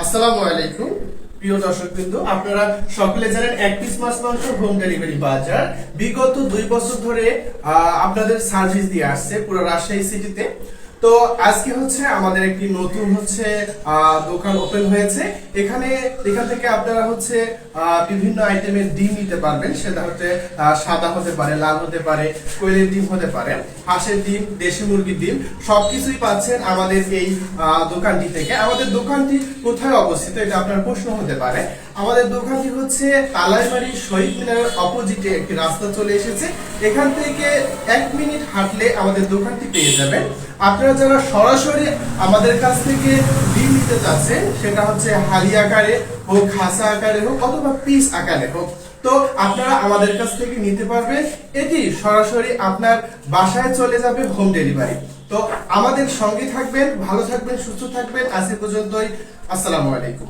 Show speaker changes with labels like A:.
A: আসসালামু আলাইকুম প্রিয় দর্শকবৃন্দ, আপনারা সকলে জানেন এক পিস মাছ মাংস হোম ডেলিভারি বাজার বিগত 2 বছর ধরে আপনাদের সার্ভিস দিয়ে আসছে পুরো রাজশাহী সিটিতে। তো আজকে হচ্ছে আমাদের একটি নতুন দোকান ওপেন হয়েছে। এখান থেকে আপনারা বিভিন্ন আইটেমের ডিম নিতে পারবেন। সেটা সাদা হতে পারে, লাল হতে পারে, কোয়েলের ডিম হতে পারে, হাঁসের ডিম, দেশি মুরগির ডিম, সবকিছুই পাচ্ছেন আমাদের এই দোকানটি থেকে। আমাদের দোকানটি কোথায় অবস্থিত এটা আপনার প্রশ্ন হতে পারে। আমাদের দোকানটি হচ্ছে তালাইমারি শহীদ মিনারের অপোজিটে একটি রাস্তা চলে এসেছে। এখান থেকে 1 মিনিট হাঁটলে আমাদের দোকানটি পেয়ে যাবেন। আপনারা যারা সরাসরি আমাদের কাছ থেকে ডিম নিতে চাচ্ছেন, সেটা হালি আকারে হোক, খাসা আকারে হোক, অথবা পিস আকারে হোক, তো আপনারা আমাদের কাছ থেকে নিতে পারবেন। এটি সরাসরি আপনার বাসায় চলে যাবে হোম ডেলিভারি। তো আমাদের সঙ্গে থাকবেন, ভালো থাকবেন, সুস্থ থাকবেন। আজ এ পর্যন্তই। আসসালামু আলাইকুম।